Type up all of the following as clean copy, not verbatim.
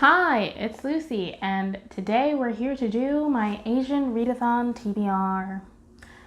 Hi, it's Lucy, and today we're here to do my Asian Readathon TBR.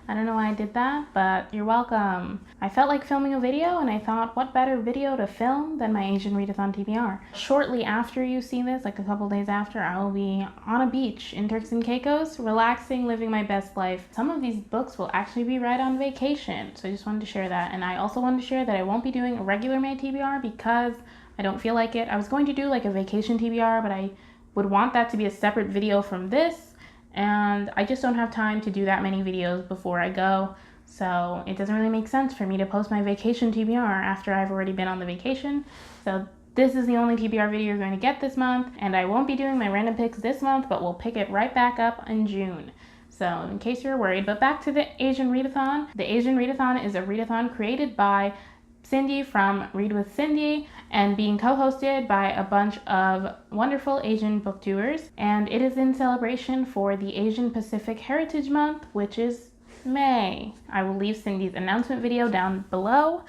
I don't know why I did that, but you're welcome. I felt like filming a video, and I thought, what better video to film than my Asian Readathon TBR? Shortly after you see this, like a couple days after, I will be on a beach in Turks and Caicos, relaxing, living my best life. Some of these books will actually be read on vacation, so I just wanted to share that. And I also wanted to share that I won't be doing a regular May TBR because I don't feel like it. I was going to do like a vacation TBR, but I would want that to be a separate video from this, and I just don't have time to do that many videos before I go, so it doesn't really make sense for me to post my vacation TBR after I've already been on the vacation. So this is the only TBR video you're going to get this month, and I won't be doing my random picks this month, but we'll pick it right back up in June. So in case you're worried, but back to the Asian Readathon. The Asian Readathon is a readathon created by Cindy from Read with Cindy and being co-hosted by a bunch of wonderful Asian booktubers, and it is in celebration for the Asian Pacific Heritage Month, which is May. I will leave Cindy's announcement video down below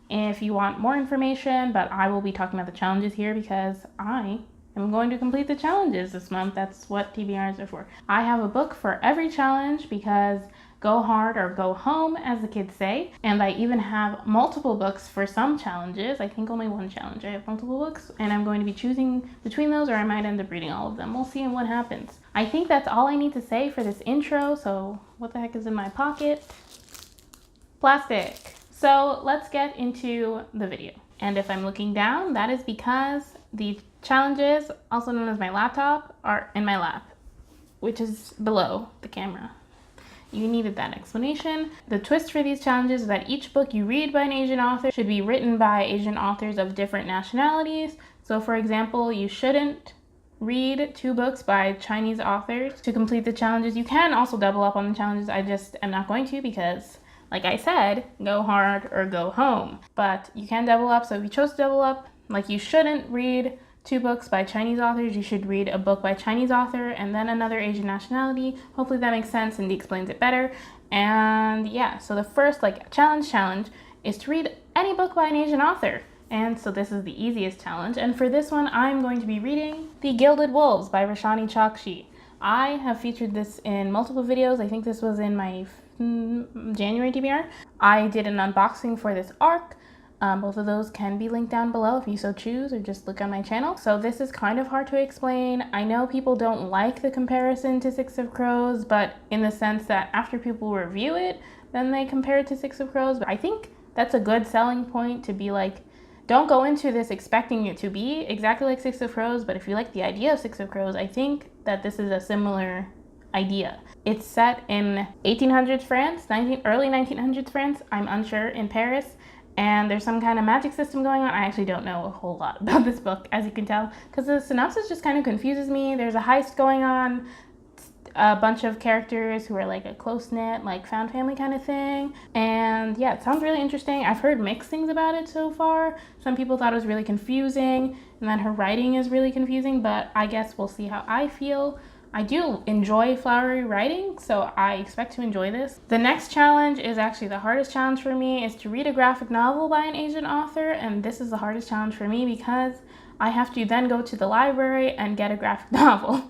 if you want more information, but I will be talking about the challenges here because I am going to complete the challenges this month. That's what TBRs are for. I have a book for every challenge because go hard or go home, as the kids say. And I even have multiple books for some challenges. I think only one challenge. I have multiple books, and I'm going to be choosing between those, or I might end up reading all of them. We'll see what happens. I think that's all I need to say for this intro. So what the heck is in my pocket? Plastic. So let's get into the video. And if I'm looking down, that is because the challenges, also known as my laptop, are in my lap, which is below the camera. You needed that explanation. The twist for these challenges is that each book you read by an Asian author should be written by Asian authors of different nationalities. So for example, you shouldn't read 2 books by Chinese authors to complete the challenges. You can also double up on the challenges. I just am not going to because, like I said, go hard or go home. But you can double up, so if you chose to double up, like you shouldn't read 2 books by Chinese authors, you should read a book by Chinese author and then another Asian nationality. Hopefully that makes sense. Cindy explains it better. And yeah, so the first challenge is to read any book by an Asian author. And so this is the easiest challenge. And for this one, I'm going to be reading The Gilded Wolves by Roshani Chokshi. I have featured this in multiple videos. I think this was in my January TBR. I did an unboxing for this arc. Both of those can be linked down below if you so choose, or just look on my channel. So this is kind of hard to explain. I know people don't like the comparison to Six of Crows, but in the sense that after people review it, then they compare it to Six of Crows. But I think that's a good selling point to be like, don't go into this expecting it to be exactly like Six of Crows, but if you like the idea of Six of Crows, I think that this is a similar idea. It's set in 1800s France, early 1900s France, I'm unsure, in Paris. And there's some kind of magic system going on. I actually don't know a whole lot about this book, as you can tell, because the synopsis just kind of confuses me. There's a heist going on, a bunch of characters who are like a close-knit, like found family kind of thing. And yeah, it sounds really interesting. I've heard mixed things about it so far. Some people thought it was really confusing, and then her writing is really confusing, but I guess we'll see how I feel. I do enjoy flowery writing, so I expect to enjoy this. The next challenge is actually the hardest challenge for me, is to read a graphic novel by an Asian author, and this is the hardest challenge for me because I have to then go to the library and get a graphic novel,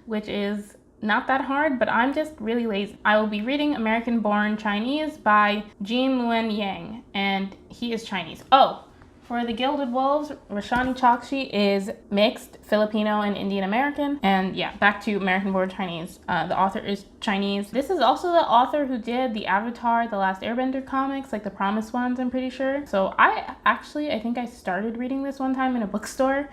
which is not that hard, but I'm just really lazy. I will be reading American-Born Chinese by Jean Luen Yang, and he is Chinese. Oh, for The Gilded Wolves, Roshani Chokshi is mixed Filipino and Indian American. And yeah, back to American-Born Chinese. The author is Chinese. This is also the author who did the Avatar, The Last Airbender comics, like the Promised ones, I'm pretty sure. So I think I started reading this one time in a bookstore,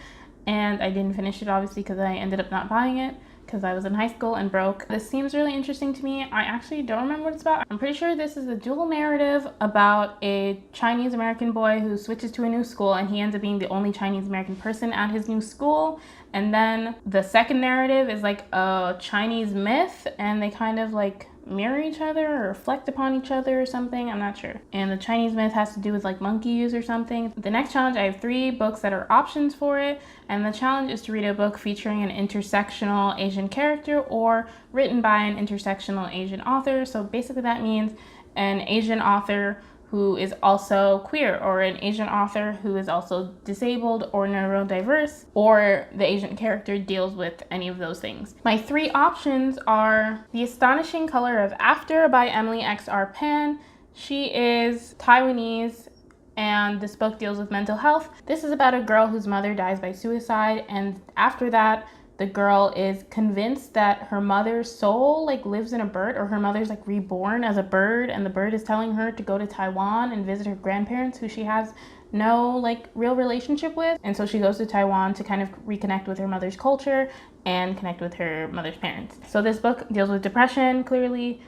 and I didn't finish it obviously because I ended up not buying it because I was in high school and broke. This seems really interesting to me. I actually don't remember what it's about. I'm pretty sure this is a dual narrative about a Chinese American boy who switches to a new school, and he ends up being the only Chinese American person at his new school. And then the second narrative is like a Chinese myth, and they kind of like mirror each other or reflect upon each other or something. I'm not sure. And the Chinese myth has to do with like monkeys or something. The next challenge, I have 3 books that are options for it, and the challenge is to read a book featuring an intersectional Asian character or written by an intersectional Asian author. So basically that means an Asian author who is also queer, or an Asian author who is also disabled or neurodiverse, or the Asian character deals with any of those things. My 3 options are The Astonishing Color of After by Emily X.R. Pan. She is Taiwanese, and this book deals with mental health. This is about a girl whose mother dies by suicide, and after that, the girl is convinced that her mother's soul lives in a bird, or her mother's reborn as a bird, and the bird is telling her to go to Taiwan and visit her grandparents, who she has no real relationship with. And so she goes to Taiwan to kind of reconnect with her mother's culture and connect with her mother's parents. So this book deals with depression, clearly,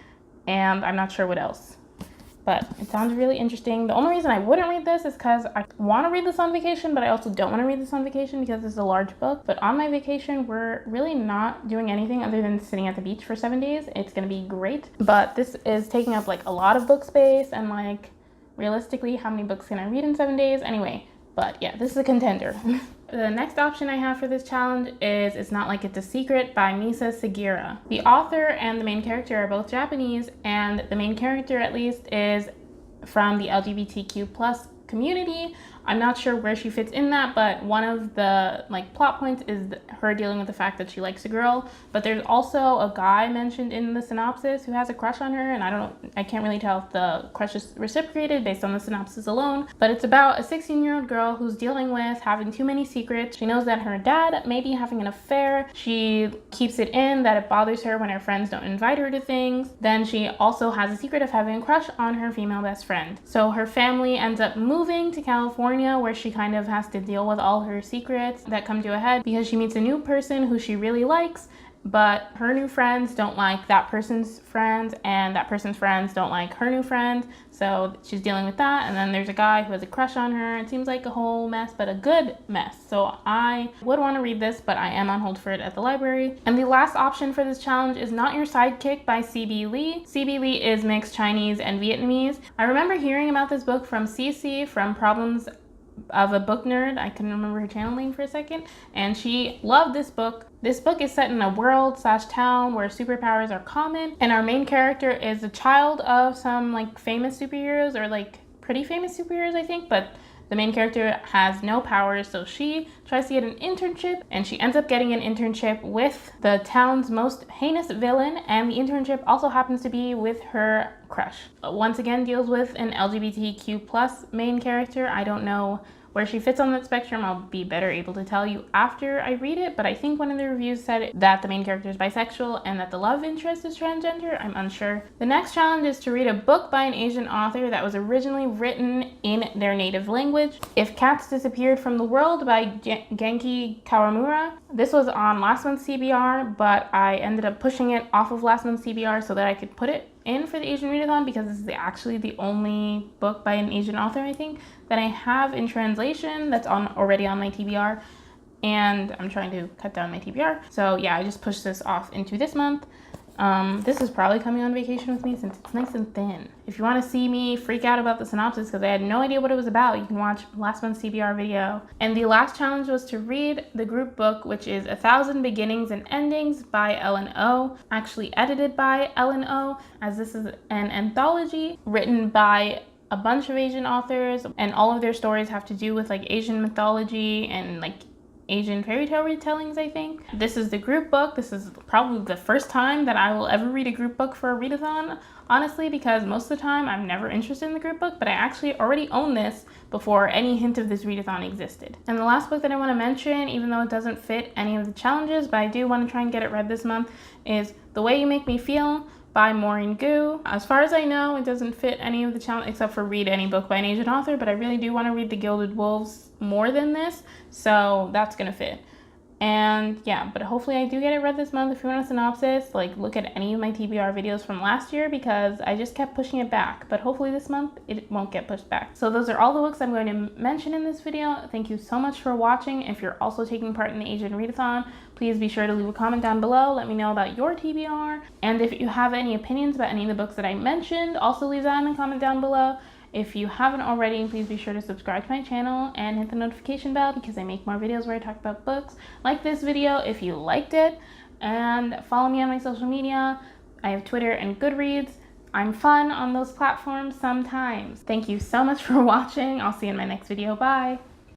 and I'm not sure what else. But it sounds really interesting. The only reason I wouldn't read this is because I want to read this on vacation, but I also don't want to read this on vacation because it's a large book. But on my vacation, we're really not doing anything other than sitting at the beach for 7 days. It's going to be great. But this is taking up a lot of book space, and realistically, how many books can I read in 7 days? Anyway, but yeah, this is a contender. The next option I have for this challenge is It's Not Like It's a Secret by Misa Sugiura. The author and the main character are both Japanese, and the main character, at least, is from the LGBTQ plus community. I'm not sure where she fits in that, but one of the plot points is her dealing with the fact that she likes a girl. But there's also a guy mentioned in the synopsis who has a crush on her, and I can't really tell if the crush is reciprocated based on the synopsis alone. But it's about a 16-year-old girl who's dealing with having too many secrets. She knows that her dad may be having an affair. She keeps it in, that it bothers her when her friends don't invite her to things. Then she also has a secret of having a crush on her female best friend. So her family ends up moving to California, where she kind of has to deal with all her secrets that come to a head because she meets a new person who she really likes, but her new friends don't like that person's friends, and that person's friends don't like her new friends. So she's dealing with that. And then there's a guy who has a crush on her. It seems like a whole mess, but a good mess. So I would want to read this, but I am on hold for it at the library. And the last option for this challenge is Not Your Sidekick by C.B. Lee. C.B. Lee is mixed Chinese and Vietnamese. I remember hearing about this book from Cece from Problems of a Book Nerd. I couldn't remember her channel name for a second, and she loved this book. This book is set in a world/town where superpowers are common, and our main character is a child of some famous superheroes, or pretty famous superheroes, I think, but the main character has no powers, so she tries to get an internship, and she ends up getting an internship with the town's most heinous villain, and the internship also happens to be with her crush. Once again, deals with an LGBTQ plus main character. I don't know where she fits on that spectrum. I'll be better able to tell you after I read it, but I think one of the reviews said that the main character is bisexual and that the love interest is transgender. I'm unsure. The next challenge is to read a book by an Asian author that was originally written in their native language. If Cats Disappeared from the World by Genki Kawamura. This was on last month's TBR, but I ended up pushing it off of last month's TBR so that I could put it in for the Asian Readathon, because this is actually the only book by an Asian author, I think, that I have in translation that's already on my TBR, and I'm trying to cut down my TBR. So yeah, I just pushed this off into this month. This is probably coming on vacation with me since it's nice and thin. If you want to see me freak out about the synopsis because I had no idea what it was about, you can watch last month's TBR video. And the last challenge was to read the group book, which is 1,000 Beginnings and Endings by Ellen O, actually edited by Ellen O, as this is an anthology written by a bunch of Asian authors, and all of their stories have to do with Asian mythology and Asian fairy tale retellings, I think. This is the group book. This is probably the first time that I will ever read a group book for a readathon, honestly, because most of the time I'm never interested in the group book, but I actually already own this before any hint of this readathon existed. And the last book that I want to mention, even though it doesn't fit any of the challenges, but I do want to try and get it read this month, is The Way You Make Me Feel by Maureen Gu. As far as I know, it doesn't fit any of the challenge except for read any book by an Asian author, but I really do want to read The Gilded Wolves more than this, so that's gonna fit. And yeah, but hopefully I do get it read this month. If you want a synopsis, look at any of my TBR videos from last year, because I just kept pushing it back, but hopefully this month it won't get pushed back. So those are all the books I'm going to mention in this video. Thank you so much for watching. If you're also taking part in the Asian Readathon, please be sure to leave a comment down below. Let me know about your TBR. And if you have any opinions about any of the books that I mentioned, also leave that in the comment down below. If you haven't already, please be sure to subscribe to my channel and hit the notification bell, because I make more videos where I talk about books. Like this video if you liked it, and follow me on my social media. I have Twitter and Goodreads. I'm fun on those platforms sometimes. Thank you so much for watching. I'll see you in my next video. Bye.